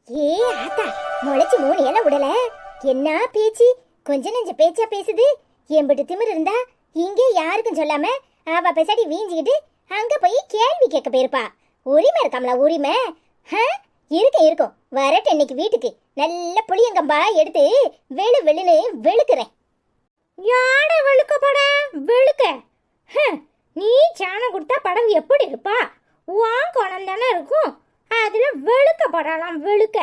ஏ ஆத்தா, முளைச்சு 3 இலை விடல. என்ன பேச்சு, கொஞ்ச நெஞ்ச பேச்சா பேசுது. எம்பிட்டு திமிரு இருந்தா இங்கே யாருக்கும் சொல்லாம அவ பேசாடி வீஞ்சிக்கிட்டு அங்க போய் கேள்வி கேட்க போயிருப்பா. உரிமை இருக்காமல, உரிமை இருக்கும். வரட்டு இன்னைக்கு வீட்டுக்கு நல்ல புளியங்கம்பா எடுத்து வெளு வெளுன்னு வெளுக்கிறேன். யாட வெளுக்க போட வெளுக்க? நீ சாணம் கொடுத்தா படம் எப்படி இருப்பா? உன் குணம் தானே இருக்கும், அதுல வெளுக்க படலாம் வெளுக்க.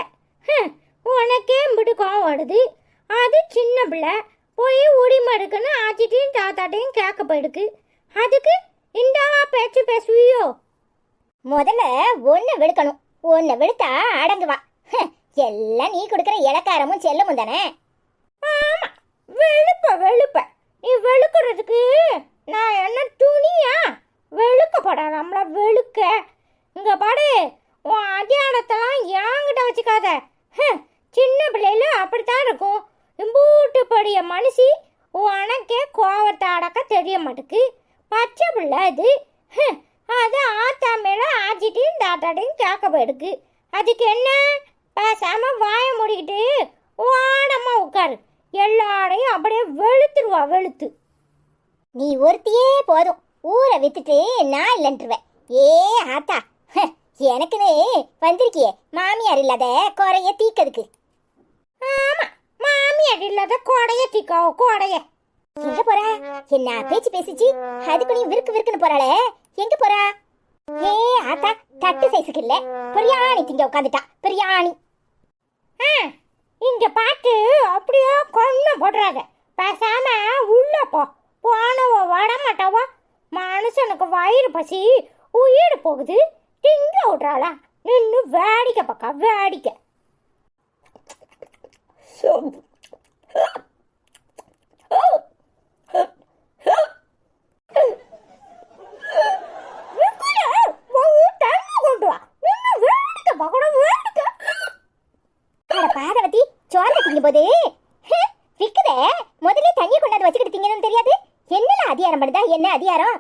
உனக்கே மிடுக்கம் வருது. அது சின்ன பிள்ளை போய் உரிமை எடுக்குன்னு ஆச்சிட்டையும் தாத்தாட்டையும் கேட்க போயிடுக்கு. அதுக்கு இந்தாவா பேச்சு பேசுவியோ? முதல்ல ஒன்ன வெளுக்கணும். ஒன்ன வெளுத்தா அடங்குவா. எல்லாம் நீ கொடுக்குற இலக்காரமும் செல்லமும் தானே. ஆமா, வெளுப்ப நீ வெளுக்கிறதுக்கு நான் என்ன துணியா? வெளுக்கப்படலாம்ல வெளுக்க. இங்க பாடு, உன் அத்தியானத்தெல்லாம் என்கிட்ட வச்சுக்காத. சின்ன பிள்ளைல அப்படித்தான் இருக்கும். இம்பூட்டு படிய மனுஷி உனக்கே கோவத்தை அடக்க தெரிய மாட்டுக்கு. பச்சை பிள்ளை அது. அது ஆத்தா மேல ஆச்சிட்டையும் தாத்தாட்டையும் கேட்க போயிடுக்கு. அதுக்கு என்ன, பேசாம வாய மூடிக்கிட்டு ஓடமா உட்காரு. எல்லாரையும் அப்படியே வெளுத்துருவா வெளுத்து. நீ ஒருத்தியே போதும், ஊரை வித்துட்டு நான் இல்லைன்ட்டுருவேன். ஏ ஆத்தா, எனக்குன்னு வந்திருக்கியே மாமியார் இல்லாத குறைய தீக்கிறதுக்கு. ஆமா, மாமியார் இல்லாத கொடைய தீக்கோ கொடைய. எங்க போறா? என்ன பேச்சு பேசிச்சு அதுக்கு நீ விருக்கு விருக்குன்னு போறாளே, எங்க போறா? ஏ ஆத்தா, தட்டு சைஸுக்கு இல்ல பிரியாணி திங்க உட்காந்துட்டா. பிரியாணி இங்க பாட்டு அப்படியே கொண்டு போடுறாங்க. பேசாம உள்ள போ. போனவ வட மாட்டாவா? மனுஷனுக்கு வயிறு பசி உயிர் போகுது, திங்க விடுறாளா? நின்று வேடிக்கை பக்கா வேடிக்கை. பாதவதி சோள திங்கும் போது விக்குதே, முதல்ல தண்ணி கொண்டாந்து வச்சுக்கிட்டு திங்கணும்னு தெரியாது. என்னல அதிகாரம் பண்ணுதா? என்ன அதிகாரம்?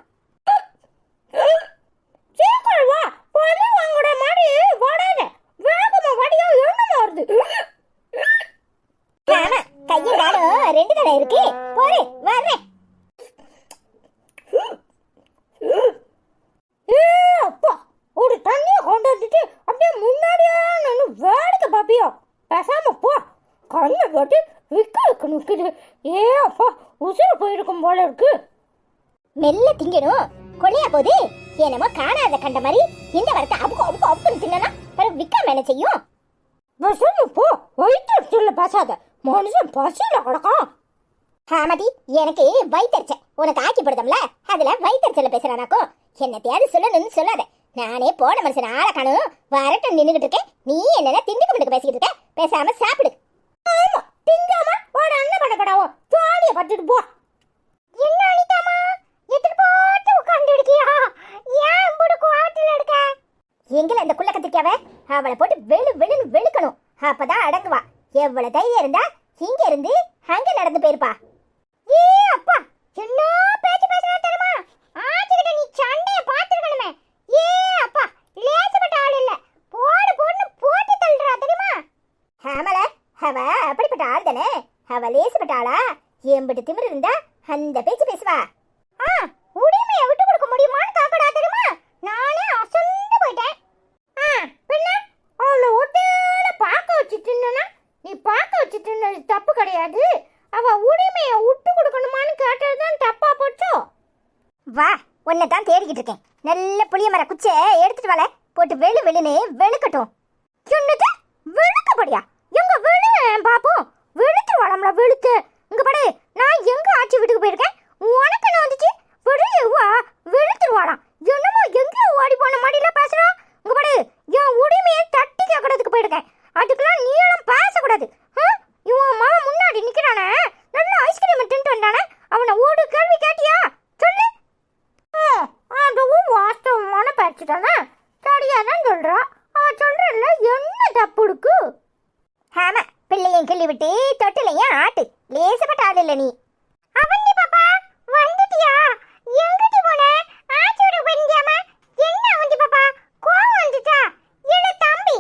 கையும் காலும் 2 தடவை இருக்கு. போறே வர்றேன். ஒரு தண்ணிய கொண்டு வந்துட்டு அப்படியே முன்னாடியே நான் வேடிக்கை பாப்பியோ? பேசாம போ. கண்ணை போட்டு விக்கு நிற்குது. ஏ அப்பா, உசுறு போயிருக்கும் போல இருக்கு. மெல்ல திங்கணும். கொள்ளையா போது என்னமோ காணாத கண்ட மாதிரி இந்த வரத்தை அப்புக்கு அப்புக்கு அப்புக்குன்னு தின்னா பிறகு விக்காம என்ன செய்யும்? பேசாம போ. வயிற்று பேசாத, மனுஷன் பசியில கிடக்கும். ஆமாடி, எனக்கு வயிற்றுச்ச உனக்கு ஆக்கி போடுதம்ல, அதுல வயிற்றுச்சல பேசுறானாக்கும். என்னத்தையாவது சொல்லணும்னு சொல்லாத. நானே போன மனுஷன் ஆளை காணும் வரட்டும் நின்றுகிட்டு இருக்கேன். நீ என்னென்ன திண்டுக்கு மட்டுக்கு பேசிக்கிட்டு இருக்க? பேசாம சாப்பிடு. ஆமா, திங்காம ஒரு அண்ணன் பண்ணப்படாவோ ஜாலியை பட்டுட்டு போ. என்ன அனிதாமா, எதிர் போட்டு உட்கார்ந்து இருக்கியா? ஏன் புடுக்கு ஆட்டில் எடுக்க? எங்களை இந்த குள்ள கத்திரிக்காவ அவளை போட்டு வெளு வெளுன்னு வெளுக்கணும். அப்பதான் அடங்குவா. எவ்வளவு தைரியம் இருந்தா இங்க இருந்து அங்க நடந்து போயிருப்பா. ஏ அப்பா, என்ன பேச்சு பேசுறா தெரியுமா? ஆச்சிக்கிட்ட நீ சண்டைய பாத்துக்கணுமே. ஏ அப்பா, லேசப்பட்ட ஆள் இல்ல. போடு போடுன்னு போட்டு தள்ளுறா தெரியுமா? ஆமல, அவ அப்படிப்பட்ட ஆள் தானே. அவ லேசப்பட்ட ஆளா? எம்பிட்டு திமிரு இருந்தா அந்த பேச்சு பேசுவா? உரிமையை விட்டு கொடுக்க முடியுமான்னு காக்கடா தெரியுமா? நானே அசந்து போயிட்டேன். பின்ன அவளை ஒட்டியில பார்க்க வச்சுட்டுன்னா நீ பார்க்க வச்சுட்டு தப்பு கிடையாது. அவ உரிமையை விட்டு கொடுக்கணுமான்னு கேட்டதுதான் தப்பா போச்சோ? வா, உன்னை தான் தேடிக்கிட்டு இருக்கேன். நல்ல புளிய மர குச்சை எடுத்துட்டு வாழ போட்டு வெளு வெளுன்னு வெளுக்கட்டும். சொன்னது வெளுக்கப்படியா? எங்க வெளு பாப்போம். வெளுத்து வாழம்ல வெளுத்து. இங்க படு, நான் எங்க ஆட்சி வீட்டுக்கு போயிருக்கேன், உனக்கு என்ன வந்துச்சு? வா, வெளுத்துருவாளாம். என்னமோ எங்கேயோ ஓடி போன மாதிரில பேசுறான். இங்க படு, என் உரிமையை தட்டி கேட்கறதுக்கு போயிருக்கேன். அதுக்கெல்லாம் நீளும் பேசக்கூடாது. இவன் மாவன் முன்னாடி நிக்கிறானே, நல்ல ஐஸ்கிரீம் தின்ட்டு வந்தானே, அவனை ஒரு கேள்வி கேட்டியா? சொல்லு. அதுவும் வாஸ்தவமான பேச்சு தானே, சரியாதான் சொல்றா. அவன் சொல்றல என்ன தப்பு இருக்கு? ஆமா, பிள்ளையும் கிள்ளி விட்டு தொட்டிலையும் ஆட்டு. லேசப்பட்ட ஆள் இல்ல நீ. அவந்தி பாப்பா, வந்துட்டியா? எங்கிட்டு போன? ஆச்சி வீட்டுக்கு போயிருந்தியாமா? என்ன அவந்தி பாப்பா, கோவம் வந்துச்சா? இல்ல தம்பி,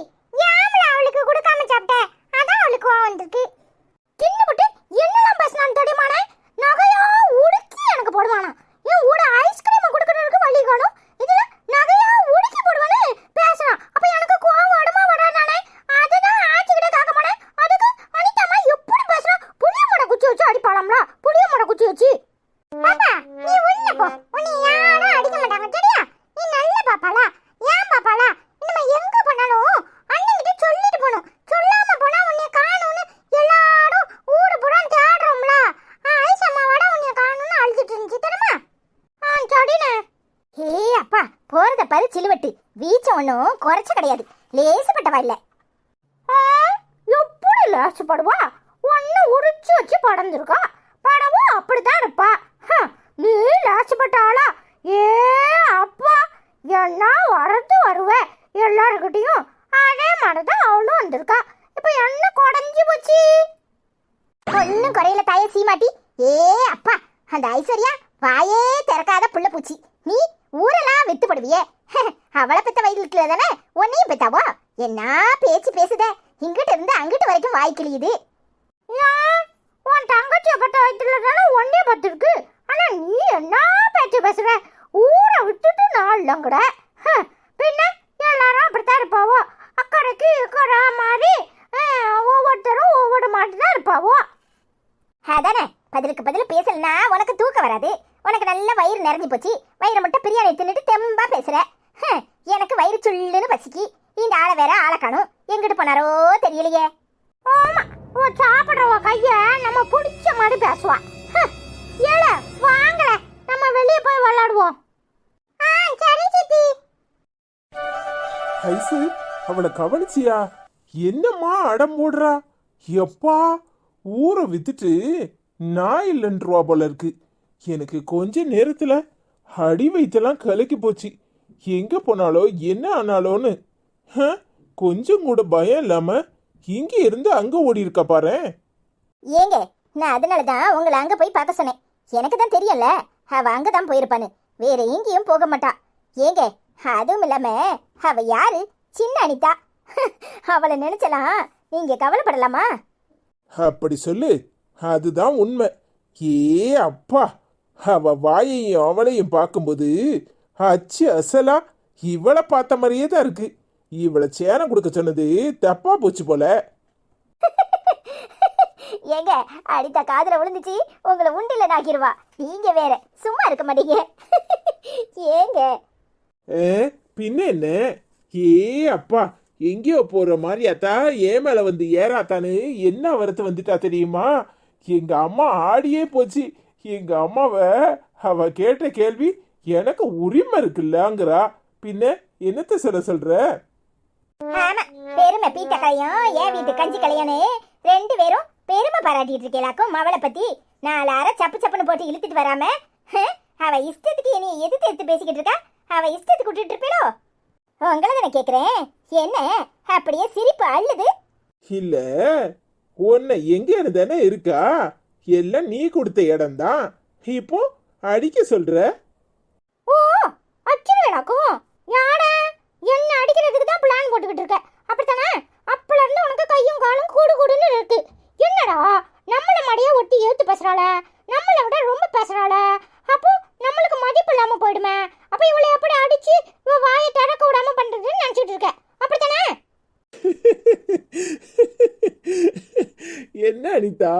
ஏம்ல அவளுக்கு கொடுக்காம ஒன்றும் குறைச்ச கிடையாது, லேசுப்பட்டவா இல்லை. எப்படி லேசுப்படுவா? ஒன்னு உரிச்சு வச்சு படந்துருக்கா, படவும் அப்படித்தான் இருப்பா. நீ லேசுப்பட்ட ஆளா? ஏ அப்பா, என்ன வரது வருவேன் எல்லாருக்கிட்டையும். அதே மாதிரிதான் அவளும் வந்திருக்கா. இப்ப என்ன குறைஞ்சி போச்சு? ஒன்னும் குறையில தாயே சீமாட்டி. ஏ அப்பா, அந்த ஐஸ்வர்யா வாயே திறக்காத புள்ள பூச்சி. நீ ஊரெல்லாம் வித்துப்படுவியே. அவளை பெத்த வயிற்றுல தானே உன்னையும் பெத்தாவோ? என்ன பேச்சு பேசுத, இங்கிட்ட இருந்து அங்கிட்டு வரைக்கும் வாய் கிளியுது. ஏன் உன் தங்கச்சியை பத்த வயிற்றுல தானே ஒன்னே பத்திருக்கு. ஆனா நீ என்ன பேச்சு பேசுற? ஊரை விட்டுட்டு நாள் கூட. பின்ன எல்லாரும் அப்படித்தான் இருப்பாவோ, அக்கறைக்கு இக்கறை மாதிரி ஒவ்வொருத்தரும் ஒவ்வொரு மாதிரி தான் இருப்பாவோ. அதானே, பதிலுக்கு பதில் பேசலனா உனக்கு தூக்கம் வராது. உனக்கு நல்ல வயிறு நிறைஞ்சு போச்சு, வயிறு மட்டும் பிரியாணி தின்னுட்டு தெம்பா பேசுற. எனக்கு வயிறு சுள்ளுன்னு பசிக்கி, இந்த ஆளை வேற ஆளை காணும், எங்கிட்டு போனாரோ தெரியலையே. ஆமா, உன் சாப்பிட்றவ கைய நம்ம பிடிச்ச மாதிரி பேசுவா. ஏல வாங்கல, நம்ம வெளியே போய் விளையாடுவோம். சரி சித்தி. ஐசு, அவளை கவனிச்சியா? என்னம்மா அடம் போடுறா? எப்பா, ஊரை வித்துட்டு நான் இல்லைன்றவா போல இருக்கு. எனக்கு கொஞ்ச நேரத்துல அடி வைத்தெல்லாம் கலக்கி போச்சு. எங்க போனாலோ என்ன ஆனாலோன்னு கொஞ்சம் கூட பயம் இல்லாம இங்க இருந்து அங்க ஓடி இருக்கா பாரு. ஏங்க, நான் அதனாலதான் உங்களை அங்க போய் பார்க்க சொன்னேன். எனக்கு தான் தெரியல அவ அங்கதான் போயிருப்பான்னு, வேற எங்கேயும் போக மாட்டா. ஏங்க, அதுவும் இல்லாம அவ யாரு? சின்ன அனிதா. அவளை நினைச்சலாம் நீங்க கவலைப்படலாமா? அப்படி சொல்லு, அதுதான் உண்மை. ஏ அப்பா, அவ வாயையும் அவளையும் பார்க்கும்போது அச்சு அசலா இவளை பார்த்த மாதிரியே தான் இருக்கு. இவளை சேரம் கொடுக்க சொன்னது தப்பா போச்சு போல. ஏங்க, அனிதா காதுல விழுந்துச்சு, உங்களை உண்டில நாக்கிடுவா. நீங்க வேற சும்மா இருக்க மாட்டீங்க. ஏங்க பின்ன என்ன? ஏ அப்பா, எங்கேயோ போற மாதிரியாத்தா ஏன் மேல வந்து ஏறாத்தான்னு என்ன வரத்து வந்துட்டா தெரியுமா? எங்க அம்மா ஆடியே போச்சு. எங்க அம்மாவை அவ கேட்ட கேள்வி எனக்கு உரிமை இருக்குல்லங்கிறா. பின்ன என்னத்த சொல்ற? ஆமா, பெருமை பீத்த கலையும் என் வீட்டு கஞ்சி கலையானு ரெண்டு பேரும் பெருமை பாராட்டிட்டு இருக்கேளாக்கும் அவளை பத்தி. 4 அரை சப்பு சப்புன்னு போட்டு இழுத்துட்டு வராம அவ இஷ்டத்துக்கு என்னைய எதிர்த்து எடுத்து பேசிக்கிட்டு இருக்கா. அவ இஷ்டத்துக்கு விட்டுட்டு இருப்பீளோ? உங்களை தானே கேக்குறேன். என்ன அப்படியே சிரிப்பு அள்ளுது? இல்ல, உன்னை எங்கன்னு தானே இருக்கா, எல்லாம் நீ கொடுத்த இடம்தான். இப்போ அடிக்க சொல்ற? ஓ, அடிச்சிருவேடாக்கும். யாரா? என்ன அடிக்கிறதுக்கு தான் பிளான் போட்டுக்கிட்டு இருக்க, அப்படித்தானே? அப்பல இருந்து உனக்கு கையும் காலும் கூடு கூடுன்னு இருக்கு. என்னடா, நம்மள மடியா ஒட்டி ஏத்து பேசுறாள, நம்மள விட ரொம்ப பேசுறாள. அப்போ நம்மளுக்கு மதிப்பு இல்லாம போயிடுமே. அப்ப இவளை எப்படி அடிச்சு இவ வாயை திறக்க விடாம பண்றதுன்னு நினைச்சிட்டு இருக்க, அப்படித்தானே? என்ன அனிதா,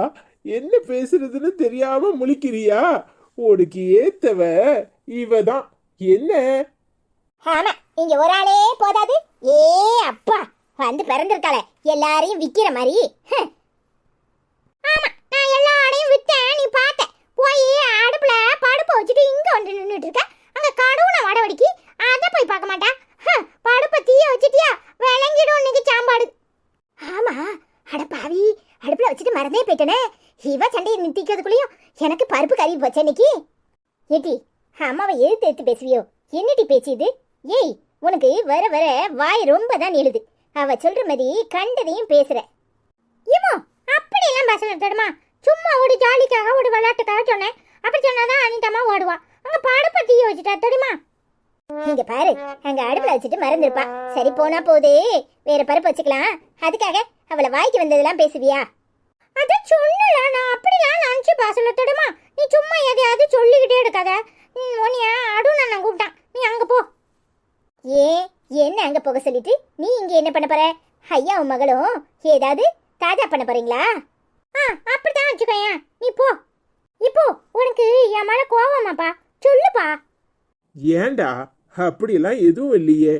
என்ன பேசுறதுன்னு தெரியாம முழிக்கிறியா? உனக்கு ஏத்தவ இவதான். என்ன? ஆமா, இங்க ஒரு ஆளே போதாது. ஏ அப்பா, வந்து பிறந்திருக்காளே எல்லாரையும் விக்கிற மாதிரி. ஆமா, நான் எல்லா ஆடையும் விட்டேன், நீ பார்த்த. போய் அடுப்புல படுப்பை வச்சுட்டு இங்க வந்து நின்றுட்டு இருக்க. அங்க கடவுள வடவடிக்கு அத போய் பார்க்க மாட்டா. படுப்பை தீய வச்சுட்டியா, விளங்கிடும் இன்னைக்கு சாம்பாடு. ஆமா, அட பாவி, அடுப்புல வச்சுட்டு மறந்தே போயிட்டனே. இவ சண்டையை நிறுத்திக்கிறதுக்குள்ளயும் எனக்கு பருப்பு கறி போச்சு இன்னைக்கு. ஏட்டி, அம்மாவை எதிர்த்து எடுத்து பேசுவியோ? என்னடி பேச்சு இது? ஏய், உனக்கு வர வர வாய் ரொம்ப தான் எழுது. அவ சொல்ற மாதிரி கண்டதையும் பேசுற. ஏமோ, அப்படி எல்லாம் பேசல தடுமா. சும்மா ஒரு ஜாலிக்காக ஒரு விளையாட்டுக்காக சொன்னேன். அப்படி சொன்னாதான் அனிதாமா ஓடுவா. அங்க படுப்பை தீய வச்சுட்டா தெரியுமா? இங்க பாரு, அங்க அடுப்புல வச்சுட்டு மறந்துருப்பா. சரி போனா போதே, வேற பருப்பு வச்சுக்கலாம். அதுக்காக அவளை வாய்க்கு வந்ததெல்லாம் பேசுவியா? அத சொல்லல, நான் அப்படிலாம் நினைச்சு பேசல தடுமா. நீ சும்மா எதையாவது சொல்லிக்கிட்டே இருக்காத. உன்னைய அடுன்னு நான் கூப்பிட்டான், நீ அங்க போ. ஏன் என்ன அங்க போக சொல்லிட்டு நீ இங்க என்ன பண்ண போற? ஐயாவும் மகளும் ஏதாவது தாஜா பண்ண போறீங்களா? அப்படித்தான் வச்சுக்கோயேன், நீ போ. இப்போ உனக்கு என் மேல கோவமாப்பா? சொல்லுப்பா. ஏண்டா, அப்படியெல்லாம் எதுவும் இல்லையே.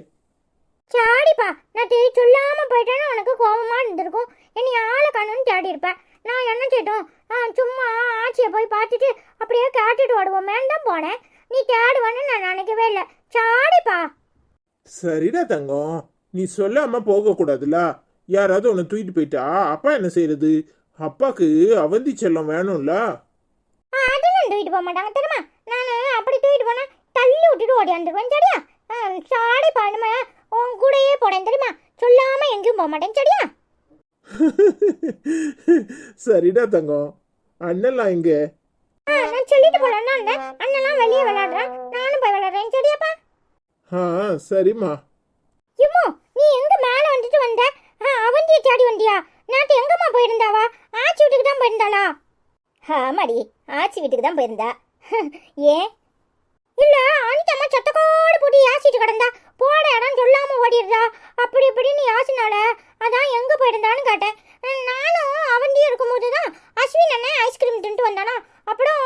சாடிப்பா, நான் சொல்லாம போயிட்டேன்னு உனக்கு கோவமா இருந்திருக்கும். என்னை ஆளை காணுன்னு தேடி இருப்பேன். நான் என்ன செய்யட்டும், சும்மா ஆட்சியை போய் பார்த்துட்டு அப்படியே கேட்டுட்டு ஓடுவோம் தான் போனேன். நீ தேடுவான்னு நான் நினைக்கவே இல்லை. சாடிப்பா. சரிடா தங்கம், நீ சொல்லாம போக கூடாதுல. யாராவது உன்னை தூக்கிட்டு போயிட்டா அப்பா என்ன செய்யறது? அப்பாக்கு அவந்தி செல்லம் வேணும்ல. அதெல்லாம் தூக்கிட்டு போக மாட்டாங்க தெரியுமா? நான் அப்படி தூக்கிட்டு போனா தள்ளி விட்டுட்டு ஓடியாந்துருவேன் சரியா? சாடி பாடுமா உன் கூடயே போடேன் தெரியுமா? சொல்லாம எங்கேயும் போக மாட்டேன் சரியா? சரிடா தங்கம், அண்ணெல்லாம் இங்க. நான் சொல்லிட்டு போலான்னு இருந்தேன். அண்ணெல்லாம் வெளியே விளையாடுறேன், நானும் போய் விளையாடுறேன் சரியாப்பா? சரிம்மா. இம்மோ நீ எங்க மேல வந்துட்டு வந்த? அவந்திய தேடி வந்தியா? நேத்து எங்கம்மா போயிருந்தாவா? ஆச்சி வீட்டுக்கு தான் போயிருந்தாளா? ஆமாடி, ஆச்சி வீட்டுக்கு தான் போயிருந்தா. ஏன்? இல்ல அனிதம்மா சத்தக்கோடு போட்டு யாசிட்டு கிடந்தா. போட இடம் சொல்லாம ஓடிடுறா. அப்படி இப்படின்னு யாசினால அதான் எங்க போயிருந்தான்னு கேட்டேன். நானும் அவந்தியும் இருக்கும்போது தான் அஸ்வின் அண்ணன் ஐஸ்கிரீம் தின்ட்டு வந்தானா. அப்புறம்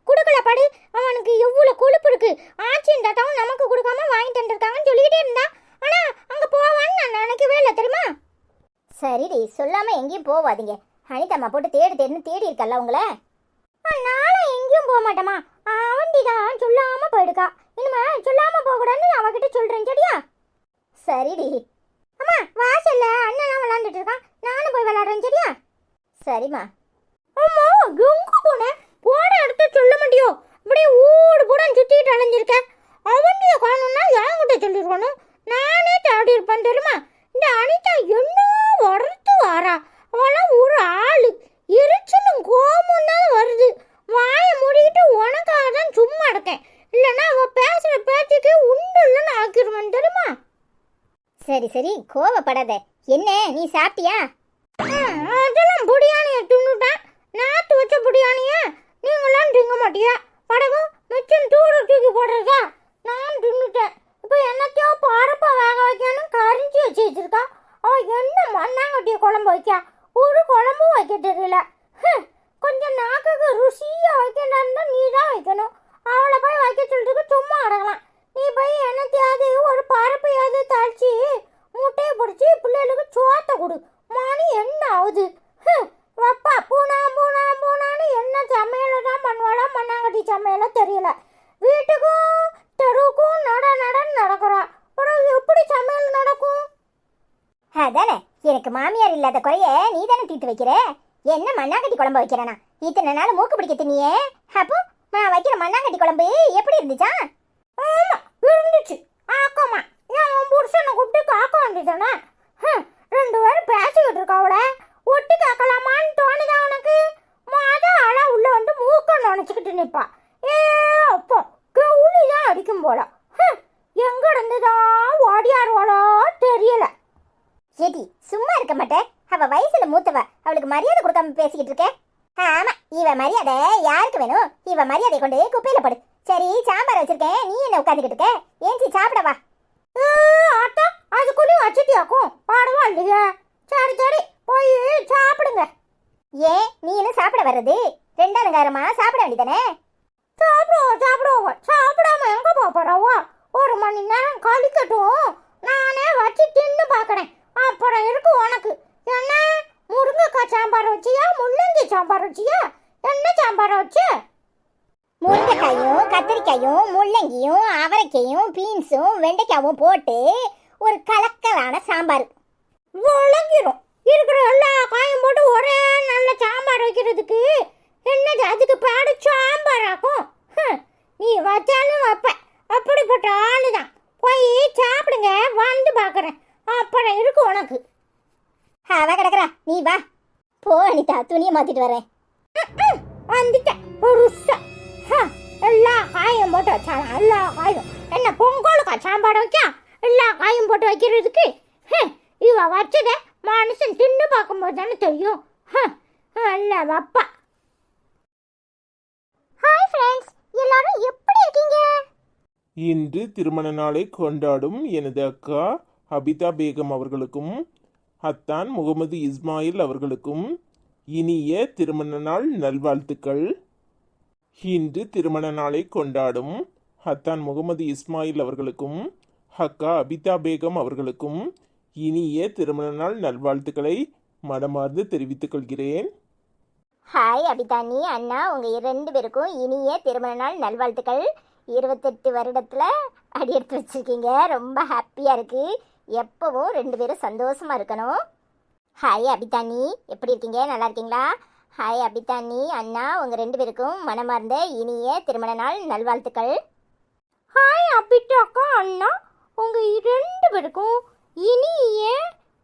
குடுக்கல படு, அவனுக்கு எவ்வளோ கொழுப்பு இருக்கு. ஆச்சியும் தாத்தாவும் நமக்கு கொடுக்காம வாங்கிட்டு வந்துருக்காங்கன்னு சொல்லிக்கிட்டே இருந்தா. ஆனா அங்க போவான்னு நான் நினைக்கவே இல்லை தெரியுமா? சரிடி, சொல்லாம எங்கேயும் போவாதீங்க. அனிதம்மா போட்டு தேடுன்னு தேடி இருக்கல்ல உங்களை. நானும் எங்கேயும் போக மாட்டேமா. அவந்தி தான் சொல்லாம போயிடுக்கா. இனிமே சொல்லாம போக கூடாதுன்னு நான் அவகிட்ட சொல்றேன் சரியா? சரிடி. அம்மா வாசல்ல அண்ணன் விளையாண்டுட்டு இருக்கான், நானும் போய் விளையாடுறேன் சரியா? சரிம்மா. அம்மா எங்க போனேன்? போன இடத்த சொல்ல மாட்டியோ? இப்படியே ஊடு போடான்னு சுத்திட்டு அலைஞ்சிருக்க. அவந்திய காணும்னா என்கிட்ட சொல்லிருக்கணும், நானே தேடி இருப்பேன் தெரியுமா? இந்த அனிதா என்ன வறுத்து வாரா. அவெல்லாம் ஒரு ஆளு, எரிச்சலும் கோபம் தான் வருது. வாயை மூடிக்கிட்டு உனக்காக தான் சும்மா இருக்கேன். இல்லைன்னா அவ பேசுற பேச்சுக்கு உண்டு இல்லைன்னு ஆக்கிடுவேன் தெரியுமா? சரி சரி, கோவப்படாத. என்ன, நீ சாப்பிட்டியா? அதெல்லாம் புடியானிய தின்னுட்டேன். நாத்து வச்ச புடியானிய நீங்களாம் திங்க மாட்டியா? படகு மிச்சம் தூர தூக்கி போடுறதா? நான் தின்னுட்டேன். இப்போ என்னத்தையோ பரப்பா வேக வைக்கணும் கரிஞ்சி வச்சு வச்சிருக்கா. அவ என்ன மண்ணாங்கட்டிய குழம்பு வைக்கா? ஒரு குழம்பும் வைக்க தெரியல. கொஞ்சம் நாக்குக்கு ருசியா வைக்கணும்னா நீ தான் வைக்கணும். அவளை போய் வைக்க சொல்றதுக்கு சும்மா அடங்கலாம். நீ போய் என்னத்தையாவது ஒரு பரப்பையாவது தாளிச்சு முட்டையை பிடிச்சி பிள்ளைகளுக்கு சோத்தை கொடு. மணி என்ன ஆகுது? வப்பா பூனா பூனா பூனான்னு என்ன சமையலை தான் பண்ணுவாளா? மண்ணாங்கட்டி சமையல தெரியல. வீட்டுக்கும் தெருவுக்கும் நடன்னு நடக்கிறா. அப்புறம் எப்படி சமையல் நடக்கும்? அதானே, எனக்கு மாமியார் இல்லாத குறைய நீ தானே தீர்த்து வைக்கிற. என்ன மண்ணாங்கட்டி குழம்பு வைக்கிறேனா? இத்தனை நாள் மூக்கு பிடிக்க தின்னியே, அப்போ நான் வைக்கிற மண்ணாங்கட்டி குழம்பு எப்படி இருந்துச்சா? ஆமா இருந்துச்சு. ஆக்கமா என் புருஷனை கூப்பிட்டு காக்க வேண்டியதானே? 2 பேரும் பேசிக்கிட்டு இருக்கா. அவளை ஒட்டி காக்கலாமான்னு தோணுதா உனக்கு? ஆளா உள்ள வந்து மூக்க நினைச்சுக்கிட்டு நிப்பா. ஏ அப்போ கவுளி தான் அடிக்கும் போல. எங்க இருந்துதான் ஓடியாருவாளோ தெரியல. ஏடி, சும்மா இருக்க மாட்டேன். அவ வயசுல மூத்தவ, அவளுக்கு மரியாதை கொடுக்காம பேசிக்கிட்டு இருக்கே. ஆமா, இவ மரியாதை யாருக்கு வேணும்? இவ மரியாதை கொண்டு குப்பையில போடு. சரி, சாம்பார் வச்சிருக்கேன், நீ என்ன உட்காந்துக்கிட்டு இருக்க? ஏஞ்சி சாப்பிடவா? ஆட்டா அதுக்குள்ளேயும் வச்சுட்டியாக்கும் பாடவா இல்லையா? சரி சரி போய் சாப்பிடுங்க. ஏன் நீ என்ன சாப்பிட வர்றது? 2 சாப்பிட வேண்டியதானே? சாப்பிடுவோம். சாப்பிடாம எங்க போறவோ? 1 மணி நேரம் கழிக்கட்டும், நானே வச்சு தின்னு பாக்கிறேன். அப்புறம் இருக்கு உனக்கு. என்ன முருங்கைக்காய் சாம்பார் வச்சியா, முள்ளங்கி சாம்பார் வச்சியா, என்ன சாம்பார் வச்ச? முருங்கைக்காயும் கத்திரிக்காயும் முள்ளங்கியும் அவரைக்காயும் பீன்ஸும் வெண்டைக்காவும் போட்டு ஒரு கலக்கலான சாம்பார். விளங்கிரும். இருக்கிற எல்லா காயும் போட்டு ஒரே நல்ல சாம்பார் வைக்கிறதுக்கு என்னது அதுக்கு பாடு சாம்பாராக்கும்? நீ வச்சாலும் வைப்ப. அப்படிப்பட்ட ஆளுதான். போய் சாப்பிடுங்க, வந்து பார்க்குறேன். அப்புறம் இருக்கு உனக்கு. அவ கிடக்குறா, நீ வா. போ அனிதா, துணியை மாத்திட்டு வரேன். வந்துட்டேன் பெருசா. எல்லா காயும் போட்டு வச்சாலும் எல்லா காயும் என்ன பொங்கலுக்கா சாம்பார் வைக்க? எல்லா காயும் போட்டு வைக்கிறதுக்கு இவ வச்சத மனுஷன் தின்னு பார்க்கும்போது தானே தெரியும். அல்ல வப்பா. ஹாய் ஃப்ரெண்ட்ஸ், எல்லாரும் எப்படி இருக்கீங்க? இன்று திருமண நாளை கொண்டாடும் எனது அக்கா அபிதா பேகம் அவர்களுக்கும் அத்தான் முகமது இஸ்மாயில் அவர்களுக்கும் இனிய திருமண நாள் நல்வாழ்த்துக்கள். இன்று திருமண நாளை கொண்டாடும் அத்தான் முகமது இஸ்மாயில் அவர்களுக்கும் அக்கா அபிதா பேகம் அவர்களுக்கும் இனிய திருமண நாள் நல்வாழ்த்துக்களை மனமார்ந்து தெரிவித்துக் கொள்கிறேன். ஹாய் அபிதானி அண்ணா, உங்க 2 பேருக்கும் இனிய திருமண நாள் நல்வாழ்த்துக்கள். 28 வருடத்துல அடி எடுத்து வச்சிருக்கீங்க. ரொம்ப ஹாப்பியா இருக்கு. எப்பவும் 2 பேரும் சந்தோஷமா இருக்கணும். ஹாய் அபிதானி, எப்படி இருக்கீங்க? நல்லா இருக்கீங்களா? ஹாய் அபிதானி அண்ணா, உங்க 2 பேருக்கும் மனமார்ந்த இனிய திருமண நாள் நல்வாழ்த்துக்கள். ஹாய் அபிதா அக்கா அண்ணா, உங்க 2 பேருக்கும் இனிய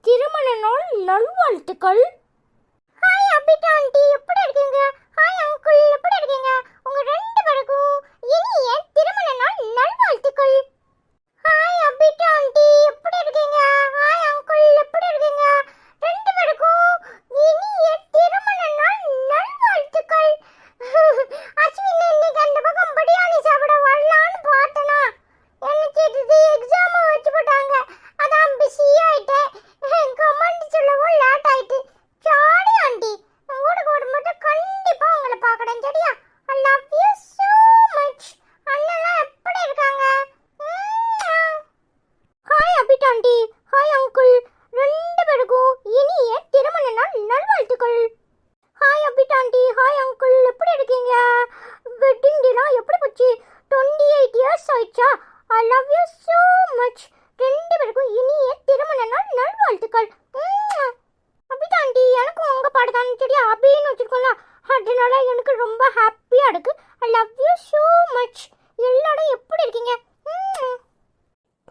திருமண நாள் நல்வாழ்த்துக்கள். ஹாய் அபிதா ஆண்டி, எப்படி இருக்கீங்க? ஹாய் அங்கிள், எப்படி இருக்கீங்க? உங்க 2 பேருக்கும் இனிய திருமண நாள் நல்வாழ்த்துக்கள். ஹாய் அபிதா ஆண்டி, எப்படி இருக்கீங்க? ஹாய் அங்கிள், எப்படி இருக்கீங்க? 2 பேருக்கும் இனிய திருமண நாள் நல்வாழ்த்துக்கள். அஸ்வினி, இன்னைக்கு அந்த பக்கம் பிரியாணி சாப்பிட வரலான்னு பார்த்தனா, எனக்கு இது எக்ஸாம் வச்சு போட்டாங்க. அதான் பிஸி ஆயிட்டேன். கமெண்ட் சொல்லவும் லேட் ஆயிட்டு. சாரி ஆண்டி, ஊருக்கு வரும்போது கண்டிப்பா உங்களை பார்க்கறேன். சரியா? ஐ லவ் யூ so much. அண்ணெல்லாம் எப்படி இருக்காங்க? Hi Abitha aunty, hi uncle, 2 பேருக்கும் இனிய திருமண நாள் நல்வாழ்த்துக்கள். Hi Abitha aunty, hi uncle, எப்படி இருக்கீங்க? வெட்டிங் டேலாம் எப்படி போச்சு? 28 இயர்ஸ் ஆயிடுச்சா? ஐ லவ் யூ so much. 2 பேருக்கும் இனிய திருமண நாள் நல்வாழ்த்துக்கள். அபிதா ஆண்டி, எனக்கும் உங்க பாடுதான் சரியா? அபின்னு வச்சிருக்கோம்ல, அதனால எனக்கு ரொம்ப ஹாப்பியா இருக்கு. ஐ லவ் யூ so much. எல்லாரும் எப்படி இருக்கீங்க?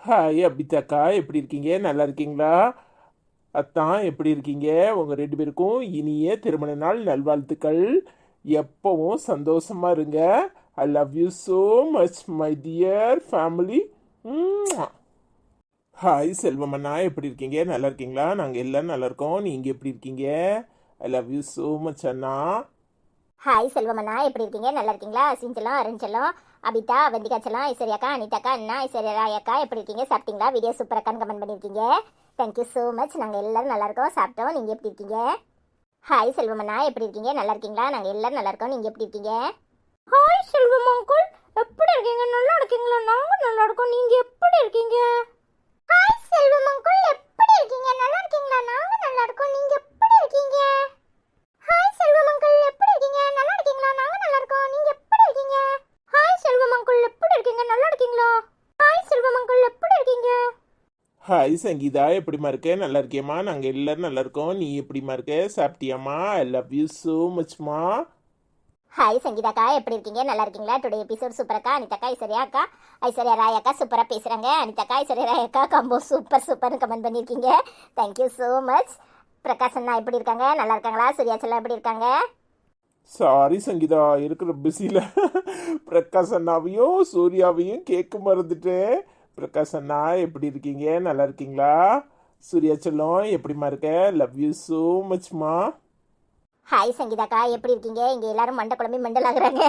ஹாய் அபிதாக்கா, எப்படி இருக்கீங்க? நல்லா இருக்கீங்களா? அத்தான் எப்படி இருக்கீங்க? உங்கள் 2 பேருக்கும் இனிய திருமண நாள் நல்வாழ்த்துக்கள். எப்பவும் சந்தோஷமா இருங்க. I love you so much my dear family. Hi செல்வமண்ணா, எப்படி இருக்கீங்க? நல்லா இருக்கீங்களா? நாங்கள் எல்லோரும் நல்லா இருக்கோம். நீங்கள் எப்படி இருக்கீங்க? I love you so much அண்ணா. ஹாய் செல்வமண்ணா, எப்படி இருக்கீங்க? நல்லா இருக்கீங்களா? சிஞ்சலம், அரஞ்சலம், அபிதா, வெந்திகாச்சலம், ஐஸ்வர்யாக்கா, அனிதாக்கா, அண்ணா, ஐஸ்வர்யா ராயக்கா, எப்படி இருக்கீங்க? சாப்பிட்டீங்களா? வீடியோ சூப்பராக்கான்னு கமெண்ட் பண்ணியிருக்கீங்க. Thank you so much. நாங்கள் எல்லோரும் நல்லா இருக்கோம், சாப்பிட்டோம். நீங்கள் எப்படி இருக்கீங்க? ஹாய் செல்வமண்ணா, எப்படி இருக்கீங்க? நல்லா இருக்கீங்களா? நாங்கள் எல்லோரும் நல்லா இருக்கோம். நீங்கள் எப்படி இருக்கீங்க? ஹாய் செல்வம் அங்கிள், எப்படி இருக்கீங்க? நல்லா இருக்கீங்களா? நாங்க நல்லா இருக்கோம். நீங்க எப்படி இருக்கீங்க? ஹாய் செல்வம் அங்கிள், எப்படி இருக்கீங்க? நல்லா இருக்கீங்களா? நாங்க நல்லா இருக்கோம். நீங்க எப்படி இருக்கீங்க? ஹாய் செல்வம் அங்கிள், எப்படி இருக்கீங்க? நல்லா இருக்கீங்களா? நாங்க நல்லா இருக்கோம். நீங்க எப்படி இருக்கீங்க? ஹாய் செல்வம் அங்கிள், எப்படி இருக்கீங்க? நல்லா இருக்கீங்களா? ஹாய் செல்வம் அங்கிள், எப்படி இருக்கீங்க? ஹாய் சங்கீதா, எப்படிமா இருக்க? நல்லா இருக்கியம்மா? நாங்கள் எல்லோரும் நல்லா இருக்கோம். நீ எப்படிமா இருக்க? சாப்பிட்டியாம்மா? ஐ லவ் யூ so muchமா. ஹாய் சங்கீதாக்கா, எப்படி இருக்கீங்க? நல்லா இருக்கீங்களா? டுடே எபிசோட் சூப்பராக்கா. அனிதாக்கா, ஐஸ்வர்யா அக்கா, ஐஸ்வர்யா ராயக்கா சூப்பராக பேசுகிறாங்க. அனிதாக்கா, ஐஸ்வர்யா ராயக்கா கம்போ சூப்பர்னு கமெண்ட் பண்ணியிருக்கீங்க. Thank you so much. பிரகாஷ் அண்ணா எப்படி இருக்காங்க? நல்லா இருக்காங்களா? சூர்யாச்சலம் எப்படி இருக்காங்க? சாரி சங்கீதா, இருக்கிற பிஸியில் பிரகாஷ் அண்ணாவையும் சூர்யாவையும் கேட்க மறந்துட்டேன். பிரகாஷ் அண்ணா எப்படி இருக்கீங்க? நல்லா இருக்கீங்களா? சூர்யா செல்லம் எப்படிமா இருக்க? லவ் யூ so muchமா. ஹாய் சங்கீதாக்கா, எப்படி இருக்கீங்க? இங்கே எல்லாரும் மண்டை குழம்பி மெண்டல் ஆகுறாங்க.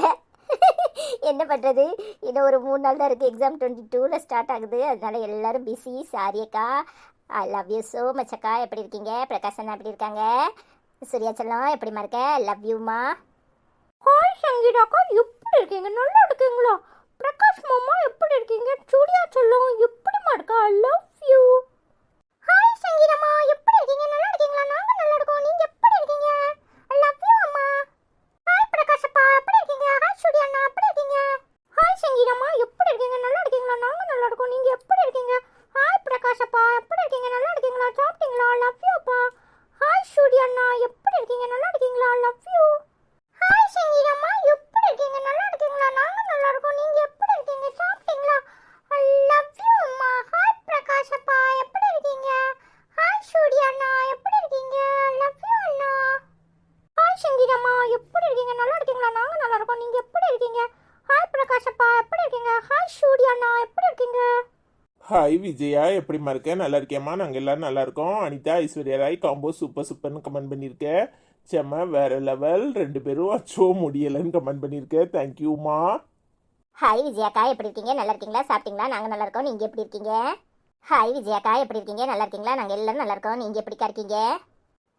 என்ன பண்ணுறது, இன்னும் ஒரு 3 நாள் தான் இருக்குது. எக்ஸாம் 22ல் ஸ்டார்ட் ஆகுது. அதனால எல்லாரும் பிஸி. சாரி அக்கா. ஐ லவ் யூ so much அக்கா. எப்படி இருக்கீங்க? பிரகாஷ் அண்ணா எப்படி இருக்காங்க? சூர்யா செல்லம் எப்படிமா இருக்க? லவ் யூமா. ஹாய் சங்கீதாக்கா, எப்படி இருக்கீங்க? நல்லா இருக்கீங்களா? பிரகாஷ் மாமா எப்படி இருக்கீங்க? சூர்யா செல்லம் எப்படிமா இருக்கா? ஐ லவ் யூ. ஹாய் சங்கீதம்மா, எப்படி இருக்கீங்க? நல்லா இருக்கீங்களா? நாங்க நல்லா இருக்கோம். நீங்க எப்படி இருக்கீங்க? ஐ லவ் யூ அம்மா. ஹாய் பிரகாஷ் அப்பா, எப்படி இருக்கீங்க? ஹாய் சூர்யா அண்ணா, எப்படி இருக்கீங்க? ஹாய் சங்கீதம்மா, எப்படி இருக்கீங்க? நல்லா இருக்கீங்களா? நாங்க நல்லா இருக்கோம். நீங்க எப்படி இருக்கீங்க? ஹாய் பிரகாஷ் அப்பா, எப்படி இருக்கீங்க? நல்லா இருக்கீங்களா? சாப்பிட்டீங்களா? ஐ லவ் யூ அப்பா. ஹாய் சூர்யா அண்ணா, எப்படி இருக்கீங்க? நல்லா இருக்கீங்களா? I love you. ஹாய் சங்கீதம்மா, எப்படி இருக்கீங்க? நல்லா இருக்கீங்களா? நாங்க நல்லா இருக்கோம். நீங்க எப்படி இருக்கீங்க? சாப்பிட்டீங்களா? ஐ லவ் யூ அம்மா. ஹாய் பிரகாஷ் அப்பா, எப்படி இருக்கீங்க? ஹாய் சூர்யா அண்ணா, எப்படி இருக்கீங்க? ஐ லவ் யூ அண்ணா. ஹாய் சங்கீதம்மா, எப்படி இருக்கீங்க? நல்லா இருக்கீங்களா? நாங்க நல்லா இருக்கோம். நீங்க எப்படி இருக்கீங்க? ஹாய் பிரகாஷ் அப்பா, எப்படி இருக்கீங்க? ஹாய் சூர்யா அண்ணா, எப்படி இருக்கீங்க? ஹாய் விஜயா, எப்படிமா இருக்க? நல்லா இருக்கேம்மா? நாங்கள் எல்லோரும் நல்லா இருக்கோம். அனிதா, ஐஸ்வர்யா ராய் காம்போ சூப்பர்னு கமெண்ட் பண்ணியிருக்கேன். செம்ம, வேற லெவல். 2 பேரும் அச்சோ முடியலைன்னு கமெண்ட் பண்ணியிருக்கேன். தேங்க்யூமா. ஹாய் விஜயாக்கா, எப்படி இருக்கீங்க? நல்லா இருக்கீங்களா? சாப்பிட்டீங்களா? நாங்க நல்லா இருக்கோம். நீங்க எப்படி இருக்கீங்க? ஹாய் விஜயாக்கா, எப்படி இருக்கீங்க? நல்லா இருக்கீங்களா? நாங்க எல்லாரும் நல்லா இருக்கோம். நீங்க எப்படிக்கா இருக்கீங்க?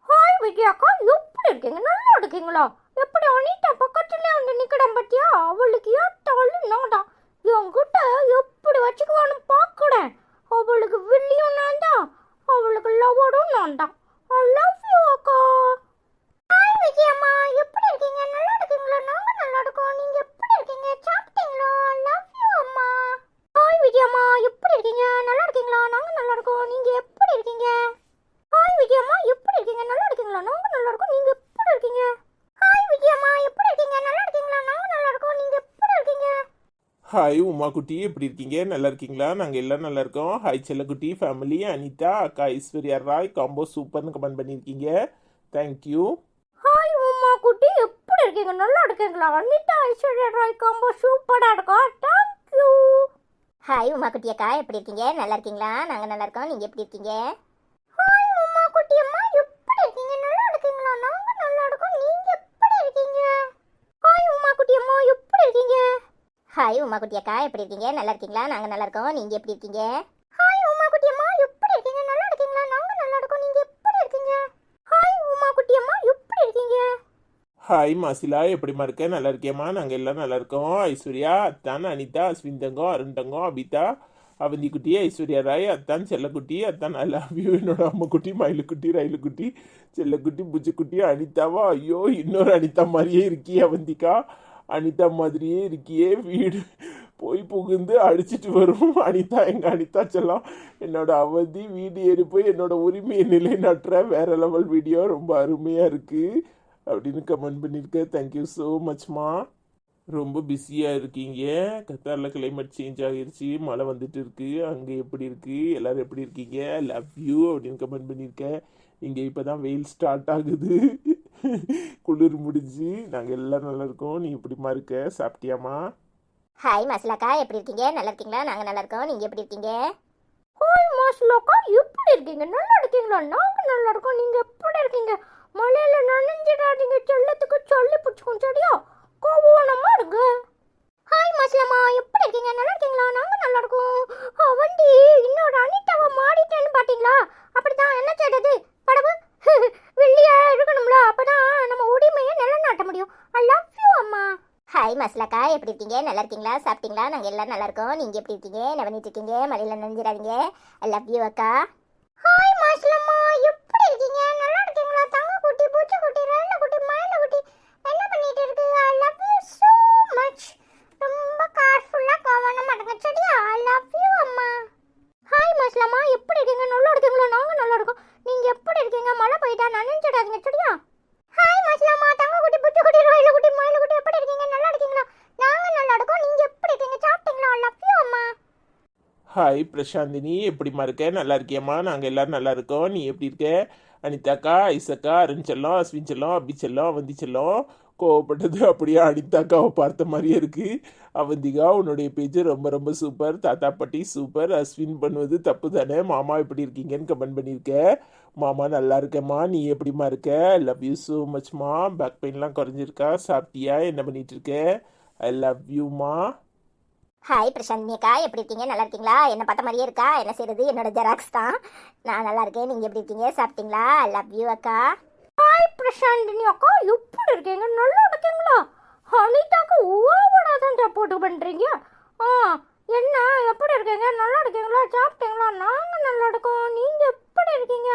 ஹாய் விஜயாக்கா, எப்படி இருக்கீங்க? நல்லா இருக்கீங்களா? எப்படி அனிதா பக்கத்துல வந்து நிக்கிறேன் பத்தியா? அவளுக்கு ஏத்தாலும் நான்தான். என்கிட்ட எப்படி வச்சுக்குவான்னு பார்க்கிறேன். அவளுக்கு வில்லியும் நான் தான், அவளுக்கு லவரும் நான் தான். ஐ லவ் யூ அக்கா. ஹாய் விஜயம்மா, எப்படி இருக்கீங்க? நல்லா இருக்கீங்களா? நாங்க நல்லா இருக்கோம். நீங்க எப்படி இருக்கீங்க? சாப்பிட்டீங்களா? ஐ லவ் யூ அம்மா. ஹாய் விஜயம்மா, நாங்க நல்லா இருக்கோம், நீங்க எப்படி இருக்கீங்க? ஹாய் விஜயம்மா, எப்படி இருக்கீங்க? நல்லா இருக்கீங்களா? நாங்க நல்லா இருக்கோம், நீங்க எப்படி இருக்கீங்க? ஹாய் உமா குட்டி, எப்படி இருக்கீங்க? நல்லா இருக்கீங்களா? நாங்கள் எல்லாம் நல்லா இருக்கோம். ஹாய் செல்லக்குட்டி ஃபேமிலி, அனிதா அக்கா ஐஸ்வர்யா ராய் காம்போ சூப்பர்னு கமெண்ட் பண்ணியிருக்கீங்க. தேங்க்யூ. ஹாய் உமா குட்டி, எப்படி இருக்கீங்க? நல்லா இருக்கீங்களா? அனிதா ஐஸ்வர்யா ராய் காம்போ சூப்பரா இருக்கா, தேங்க்யூ. ஹாய் உமா குட்டி அக்கா, எப்படி இருக்கீங்க? நல்லா இருக்கீங்களா? நாங்கள் நல்லா இருக்கோம், நீங்கள் எப்படி இருக்கீங்க? ஹாய் உமா குட்டி அம்மா, எப்படி இருக்கீங்க? நல்லா இருக்கீங்களா? நாங்க நல்லா இருக்கோம், நீங்க எப்படி இருக்கீங்க? ஹாய் உமா குட்டி அம்மா, எப்படி இருக்கீங்க? ஹாய் உமா குட்டி அக்கா, எப்படி இருக்கீங்க? நல்லா இருக்கீங்களா? நாங்கள் நல்லா இருக்கோம், நீங்கள் எப்படி இருக்கீங்க? ஹாய் உமா குட்டி அம்மா, எப்படி இருக்கீங்க? நல்லா இருக்கீங்களா? நாங்க நல்லா இருக்கோம், நீங்க எப்படி இருக்கீங்க? ஹாய் உமா குட்டி அம்மா, எப்படி இருக்கீங்க? ஹாய் மாசிலா, எப்படிமா இருக்க? நல்லா இருக்கியம்மா? நாங்கள் எல்லாம் நல்லா இருக்கோம். ஐஸ்வர்யா அத்தான், அனிதா அஸ்வின் தங்கம், அருண் தங்கம், அபிதா அவந்தி குட்டி, ஐஸ்வர்யா ராய் அத்தான், செல்லக்குட்டி அத்தான், ஐ லவ் யூ. என்னோட அம்முக்குட்டி, மயிலுக்குட்டி, ரயிலுக்குட்டி, செல்லக்குட்டி, புஜுக்குட்டி, அனிதாவா? ஐயோ, இன்னொரு அனிதா மாதிரியே இருக்கியே அவந்திக்கா. அனிதா மாதிரியே இருக்கியே, வீடு போய் புகுந்து அடிச்சிட்டு வரும். அனிதா எங்க அனிதா செல்லம். என்னோட அவதி வீடு ஏறி போய் என்னோட உரிமையை நிலைநாட்டுற வேற லெவல் வீடியோ, ரொம்ப அருமையா இருக்கு அப்படின்னு கமெண்ட் பண்ணியிருக்கேன். தேங்க்யூ ஸோ மச்மா. ரொம்ப பிஸியாக இருக்கீங்க. கத்தாரில் கிளைமேட் சேஞ்ச் ஆகிருச்சு, மழை வந்துட்டு இருக்கு. அங்கே எப்படி இருக்கு? எல்லாரும் எப்படி இருக்கீங்க? லவ் யூ அப்படின்னு கமெண்ட் பண்ணியிருக்கேன். இங்கே இப்போ தான் வெயில் ஸ்டார்ட் ஆகுது, குளிர் முடிஞ்சு. நாங்கள் எல்லாம் நல்லா இருக்கோம். நீ எப்படிமா இருக்க? சாப்பிட்டியாமா? ஹாய் மாசிலாக்கா, எப்படி இருக்கீங்க? நல்லா இருக்கீங்களா? நாங்கள் நல்லா இருக்கோம், நீங்கள் எப்படி இருக்கீங்க? ஹாய் மாஸ்லோக்கா, எப்படி இருக்கீங்க? நல்லா இருக்கீங்களா? நாங்க நல்லா இருக்கோம், நீங்க எப்படி இருக்கீங்க? மழையில நனைஞ்சிடாதீங்க, செல்லத்துக்கு சொல்லி பிடிச்சிக்கும், சரியா? கோவனமா இருக்கு. ஹாய் மாஸ்லம்மா, எப்படி இருக்கீங்க? நல்லா இருக்கீங்களா? நாங்க நல்லா இருக்கோம். அவண்டி இன்னொரு அனிதாவை மாடிட்டேன்னு பாத்தீங்களா? அப்படிதான், என்ன செய்யறது? படவு வெள்ளியா இருக்கணும்ல, அப்பதான் நம்ம உரிமையை நிலைநாட்ட முடியும். ஐ லவ் யூ அம்மா. ஹாய் மாசிலாக்கா, எப்படி இருக்கீங்க? நல்லா இருக்கீங்களா? சாப்பிட்டீங்களா? நாங்கள் எல்லாம் நல்லா இருக்கோம், நீங்கள் எப்படி இருக்கீங்க? என்ன பண்ணிட்டு இருக்கீங்க? மழையில் நனைஞ்சிடாதீங்க. ஐ லவ் யூ அக்கா. ஹாய் மாஸ்லம்மா, எப்படி இருக்கீங்க? நல்லா இருக்கீங்களா? தங்க குட்டி, பூச்சி குட்டி, ரயில குட்டி, மயில குட்டி, என்ன பண்ணிட்டு இருக்கு? ஐ லவ் யூ so much. ரொம்ப கேர்ஃபுல்லா கவனமா இருங்க, சரியா? ஐ லவ் யூ அம்மா. ஹாய் மாஸ்லம்மா, எப்படி இருக்கீங்க? நல்லா இருக்கீங்களா? நாங்க நல்லா இருக்கோம், நீங்க எப்படி இருக்கீங்க? மழை பெய்தா நனைஞ்சிடாதீங்க, சரியா? ஹாய் மாஸ்லம்மா, தங்க குட்டி, பூச்சி குட்டி, ரயில குட்டி, மயில குட்டி, எப்படி இருக்கீங்க? நல்லா இருக்கீங்களா? நாங்க நல்லா இருக்கோம், நீங்க எப்படி இருக்கீங்க? சாப்பிட்டீங்களா? ஐ லவ் யூ அம்மா. ஹாய் பிரசாந்தினி, எப்படிமா இருக்க? நல்லா இருக்கியம்மா? நாங்கள் எல்லாரும் நல்லா இருக்கோம். நீ எப்படி இருக்க? அனிதாக்கா, ஐசக்கா, அருண் செல்லம், அஸ்வின் செல்லம், அபி செல்லம், அவந்தி செல்லம். கோவப்பட்டது அப்படியே அனிதாக்காவை பார்த்த மாதிரியே இருக்கு. அவந்திகா, உன்னுடைய பேஜ் ரொம்ப ரொம்ப சூப்பர். தாத்தா பாட்டி சூப்பர். அஸ்வின் பண்ணுவது தப்பு தானே? மாமா எப்படி இருக்கீங்கன்னு கமெண்ட் பண்ணியிருக்க. மாமா நல்லா இருக்கேம்மா, நீ எப்படிமா இருக்க? லவ் யூ ஸோ மச்மா. பேக் பெயின்லாம் குறைஞ்சிருக்கா? சாப்பிட்டியா? என்ன பண்ணிட்டு இருக்க? ஐ லவ் யூமா. ஹாய் பிரசாந்தி அக்கா, எப்படி இருக்கீங்க? நல்லா இருக்கீங்களா? என்ன பார்த்த மாதிரியே இருக்கா? என்ன செய்யறது? என்னோட ஜெராக்ஸ் தான். நான் நல்லா இருக்கேன், நீங்கள் எப்படி இருக்கீங்க? சாப்பிட்டீங்களா? ஐ லவ் யூ அக்கா. ஹாய் பிரசாந்தினி அக்கா, எப்படி இருக்கீங்க? நல்லா இருக்கீங்களா? அனிதாக்கு ஓவரா தான் சப்போர்ட் பண்றீங்க. என்ன எப்படி இருக்கீங்க? நல்லா இருக்கீங்களா? சாப்பிட்டீங்களா? நாங்க நல்லா இருக்கோம், நீங்க எப்படி இருக்கீங்க?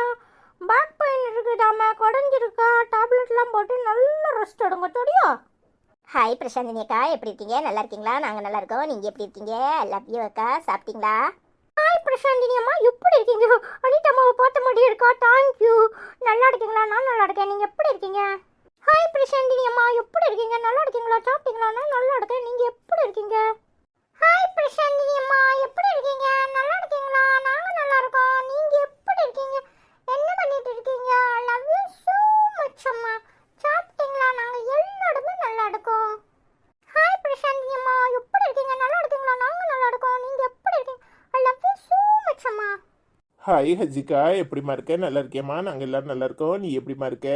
Back pain இருக்குதாம, குறைஞ்சிருக்கா? டேப்லெட்லாம் போட்டு நல்லா ரெஸ்ட் எடுங்க, சரியா? ஹாய் பிரசாந்தினி அக்கா, எப்படி இருக்கீங்க? நல்லா இருக்கீங்களா? நாங்கள் நல்லா இருக்கோம், நீங்கள் எப்படி இருக்கீங்க? ஐ லவ் யூ அக்கா. சாப்பிட்டீங்களா? ஹாய் பிரசாந்தினி அம்மா, எப்படி இருக்கீங்க? அனிதா அம்மாவை பார்த்த மாதிரி இருக்கா, தேங்க்யூ. நல்லா இருக்கீங்களா? நான் நல்லா இருக்கேன், நீங்க எப்படி இருக்கீங்க? ஹாய் பிரசாந்தினி அம்மா, எப்படி இருக்கீங்க? நல்லா இருக்கீங்களா? சாப்பிட்டீங்களா? நான் நல்லா இருக்கேன், நீங்க எப்படி இருக்கீங்க? ஹாய் பிரசாந்தினி அம்மா, எப்படி இருக்கீங்க? நல்லா இருக்கீங்களா? நாங்க நல்லா இருக்கோம், நீங்க எப்படி இருக்கீங்க? என்ன பண்ணிட்டு இருக்கீங்க? லவ் யூ so much அம்மா. சாப்பிட்டீங்களா? நாங்க எல்லாருமே நல்லா இருக்கோம். ஹாய் பிரசாந்தினி அம்மா, எப்படி இருக்கீங்க? நல்லா இருக்கீங்களா? நாங்க நல்லா இருக்கோம், நீங்க எப்படி இருக்கீங்க? I love you so much அம்மா. ஹாய் ஹஜிகா, எப்படிமா இருக்க? நல்லா இருக்கியம்மா? நாங்கள் எல்லாரும் நல்லா இருக்கோம். நீ எப்படிமா இருக்க?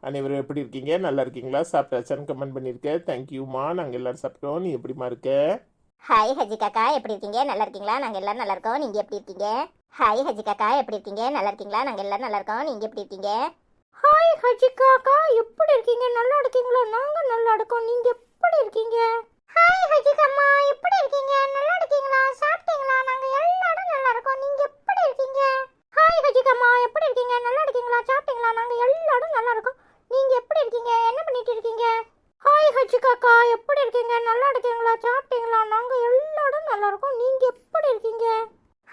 அனைவரும் எப்படி இருக்கீங்க? நல்லா இருக்கீங்களா? சாப்பிட்டாச்சான்னு கமெண்ட் பண்ணியிருக்கேன். தேங்க்யூம்மா. நாங்கள் எல்லாரும் சாப்பிட்டோம். நீ எப்படிமா இருக்க? ஹாய் ஹஜிகாக்கா, எப்படி இருக்கீங்க? நல்லா இருக்கீங்களா? நாங்கள் எல்லாரும் நல்லா இருக்கோம், நீங்கள் எப்படி இருக்கீங்க? ஹாய் ஹஜிகாக்கா, எப்படி இருக்கீங்க? நல்லா இருக்கீங்களா? நாங்கள் எல்லாரும் நல்லா இருக்கோம், நீங்கள் எப்படி இருக்கீங்க? ஹாய் ஹஜிகாக்கா, எப்படி இருக்கீங்க? நல்லா இருக்கீங்களா? நாங்க நல்லா இருக்கோம், நீங்க எப்படி இருக்கீங்க? ஹாய் ஹஜிகம்மா, எப்படி இருக்கீங்க? நல்லா இருக்கீங்களா? சாப்பிட்டீங்களா? நாங்க எல்லாரும் நல்லா இருக்கோம், நீங்க எப்படி இருக்கீங்க? ஹாய் ஹஜிகம்மா, எப்படி இருக்கீங்க? நல்லா இருக்கீங்களா? சாப்பிட்டீங்களா? நாங்க எல்லாரும் நல்லா இருக்கோம், நீங்க எப்படி இருக்கீங்க? என்ன பண்ணிட்டு இருக்கீங்க? ஹாய் ஹஜிகாக்கா, எப்படி இருக்கீங்க? நல்லா இருக்கீங்களா? சாப்பிட்டீங்களா? நாங்க எல்லாரும் நல்லா இருக்கோம், நீங்க எப்படி இருக்கீங்க?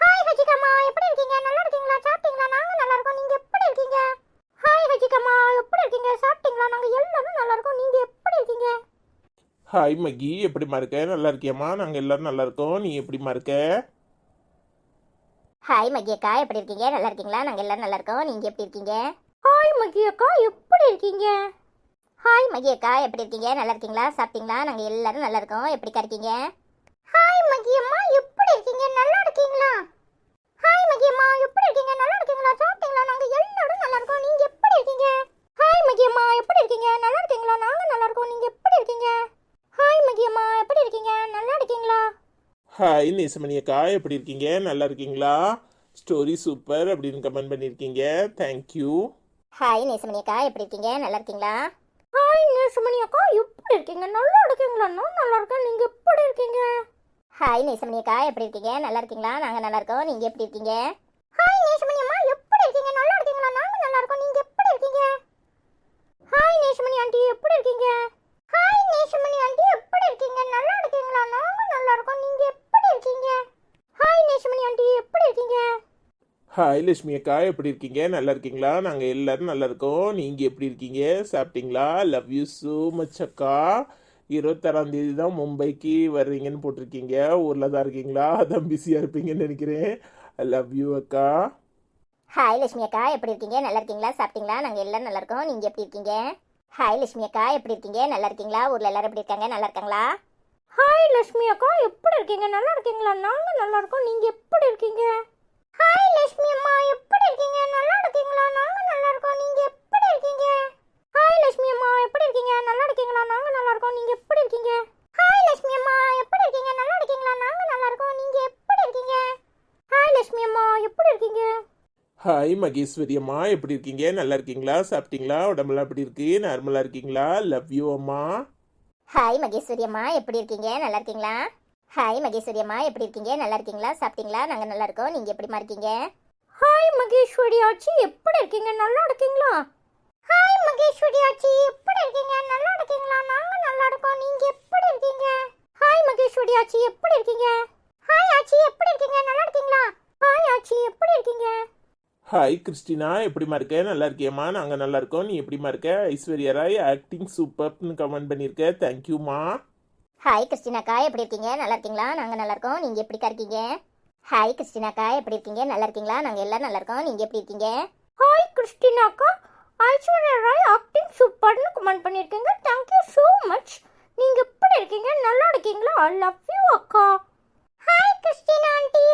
ஹாய் ஹஜிகம்மா, எப்படி இருக்கீங்க? நல்லா இருக்கீங்களா? சாப்பிட்டீங்களா? நாங்க நல்லா இருக்கோம், நீங்க எப்படி இருக்கீங்க? ஹாய் ஹஜிகம்மா, எப்படி இருக்கீங்க? சாப்பிட்டீங்களா? நாங்கள் எல்லாரும் நல்லா இருக்கோம். நீங்கள் எப்படி இருக்கீங்க? ஹாய் மகி, எப்படிம்மா இருக்க? நல்லா இருக்கியம்மா? நாங்கள் எல்லாரும் நல்லா இருக்கோம். நீ எப்படிம்மா இருக்க? ஹாய் மகி அக்கா, எப்படி இருக்கீங்க? நல்லா இருக்கீங்களா? நாங்கள் எல்லாரும் நல்லா இருக்கோம். நீங்கள் எப்படி இருக்கீங்க? ஹாய் மகி அக்கா, எப்படி இருக்கீங்க? ஹாய் மகி அக்கா, எப்படி இருக்கீங்க? நல்லா இருக்கீங்களா? சாப்பிட்டீங்களா? நாங்கள் எல்லாரும் நல்லா இருக்கோம். எப்படிக்கா இருக்கீங்க? ஹாய் மகி அம்மா, எப்படி இருக்கீங்க? நல்லா இருக்கீங்களா? ஹாய் மகி அம்மா, எப்படி இருக்கீங்க? நல்லா இருக்கீங்களா? சாப்பிட்டீங்களா? நாங்கள் எல்லாரும் நல்லா இருக்கோம். நீங்கள் எப்படி இருக்கீங்க? ஹாய் மகி அம்மா, எப்படி இருக்கீங்க? நல்லா இருக்கீங்களா? நாங்கள் நல்லா இருக்கோம். நீங்கள் எப்படி இருக்கீங்க? ஹாய் மகி அம்மா, எப்படி இருக்கீங்க? நல்லா இருக்கீங்களா? ஹாய் நேசமணி அக்கா, எப்படி இருக்கீங்க? நல்லா இருக்கீங்களா? ஸ்டோரி சூப்பர் அப்படின்னு கமெண்ட் பண்ணியிருக்கீங்க. தேங்க்யூ. ஹாய் நேசமணி அக்கா, எப்படி இருக்கீங்க? நல்லா இருக்கீங்களா? ஹாய் நேசமணி அக்கா, எப்படி இருக்கீங்க? நல்லா இருக்கீங்களா? நான் நல்லா இருக்கேன். நீங்கள் எப்படி இருக்கீங்க? ஹாய் நேசமணி அக்கா, எப்படி இருக்கீங்க? நல்லா இருக்கீங்களா? நாங்கள் நல்லா இருக்கோம். நீங்கள் எப்படி இருக்கீங்க? ஹாய் நேசமணி அம்மா, எப்படி இருக்கீங்க? நல்லா இருக்கீங்களா? நாங்கள் நல்லா இருக்கோம். நீங்கள் எப்படி இருக்கீங்க? ஹாய் நேசமணி ஆண்டி, எப்படி இருக்கீங்க? ஹாய் நேசமணி ஆண்டி, எப்படி இருக்கீங்க? நல்லா இருக்கீங்களா? நாங்கள் நல்லா இருக்கோம். நீங்கள் எப்படி இருக்கீங்க? ஹாய் நேசமணி ஆண்டி, எப்படி இருக்கீங்க? ஹாய் லட்சுமி அக்கா, எப்படி இருக்கீங்க? நல்லா இருக்கீங்களா? நாங்கள் எல்லாரும் நல்லா இருக்கோம். நீங்கள் எப்படி இருக்கீங்க? சாப்பிட்டீங்களா? லவ் யூ ஸோ மச் அக்கா. 26ஆம் தேதி தான் மும்பைக்கு வர்றீங்கன்னு போட்டிருக்கீங்க. ஊரில் தான் இருக்கீங்களா? அதான் பிஸியாக இருப்பீங்கன்னு நினைக்கிறேன். ஐ லவ் யூ அக்கா. ஹாய் லட்சுமி அக்கா, எப்படி இருக்கீங்க? நல்லா இருக்கீங்களா? சாப்பிட்டீங்களா? நாங்கள் எல்லாரும் நல்லா இருக்கோம். நீங்கள் எப்படி இருக்கீங்க? ஹாய் லட்சுமி அக்கா, எப்படி இருக்கீங்க? நல்லா இருக்கீங்களா? ஊரில் எல்லாரும் எப்படி இருக்காங்க? நல்லா இருக்காங்களா? ஹாய் லட்சுமி அக்கா, எப்படி இருக்கீங்க? நல்லா இருக்கீங்களா? நாங்கள் நல்லா இருக்கோம். நீங்கள் எப்படி இருக்கீங்க? ஹாய் லட்சுமி அம்மா, எப்படி இருக்கீங்க? நல்லா இருக்கீங்களா? நாங்கள் நல்லா இருக்கோம். நீங்கள் எப்படி இருக்கீங்க? ஹாய் லட்சுமி அம்மா, எப்படி இருக்கீங்க? நல்லா இருக்கீங்களா? நாங்கள் நல்லா இருக்கோம். நீங்கள் எப்படி இருக்கீங்க? ஹாய் லட்சுமி அம்மா, எப்படி இருக்கீங்க? நல்லா இருக்கீங்களா? நாங்கள் நல்லா இருக்கோம். நீங்கள் எப்படி இருக்கீங்க? ஹாய் லட்சுமி அம்மா, எப்படி இருக்கீங்க? ஹாய் மகேஸ்வரி அம்மா, எப்படி இருக்கீங்க? நல்லா இருக்கீங்களா? சாப்பிட்டீங்களா? உடம்புலாம் எப்படி இருக்கு? நார்மலாக இருக்கீங்களா? லவ் யூ அம்மா. ஹாய் மகேஸ்வரி அம்மா, எப்படி இருக்கீங்க? நல்லா இருக்கீங்களா? ஹாய் மகேஸ்வரி அம்மா, எப்படி இருக்கீங்க? நல்லா இருக்கீங்களா? சாப்பிட்டீங்களா? நாங்கள் நல்லா இருக்கோம். நீங்கள் எப்படிமா இருக்கீங்க? ஹாய் மகேஸ்வரி ஆச்சி, எப்படி இருக்கீங்க? நல்லா இருக்கீங்களா? ஹாய் மகேஸ்வரி ஆச்சி, எப்படி இருக்கீங்க? நல்லா இருக்கீங்களா? நாங்கள் நல்லா இருக்கோம். நீங்கள் எப்படி இருக்கீங்க? ஹாய் மகேஸ்வரி ஆச்சி, எப்படி இருக்கீங்க? ஹாய் ஆச்சி, எப்படி இருக்கீங்க? நல்லா இருக்கீங்களா? ஹாய் ஆச்சி, எப்படி இருக்கீங்க? ஹாய் கிறிஸ்டினா, எப்படிமா இருக்க? நல்லா இருக்கியம்மா? நாங்கள் நல்லா இருக்கோம். நீ எப்படிமா இருக்க? ஐஸ்வர்யா ராய் ஆக்டிங் சூப்பர்னு கமெண்ட் பண்ணியிருக்க. தேங்க்யூம்மா. ஹாய் கிறிஸ்டினாக்கா, எப்படி இருக்கீங்க? நல்லா இருக்கீங்களா? நாங்கள் நல்லா இருக்கோம். நீங்கள் எப்படிக்கா இருக்கீங்க? ஹாய் கிறிஸ்டினாக்கா, எப்படி இருக்கீங்க? நல்லா இருக்கீங்களா? நாங்கள் எல்லாரும் நல்லா இருக்கோம். நீங்கள் எப்படி இருக்கீங்க? ஹாய் கிறிஸ்டினாக்கா, ஐஸ்வர்யா ராய் ஆக்டிங் சூப்பர்னு கமெண்ட் பண்ணியிருக்கீங்க. Thank you so much. நீங்கள் எப்படி இருக்கீங்க? நல்லா இருக்கீங்களா? ஐ லவ் யூ அக்கா. Hi Christina aunty,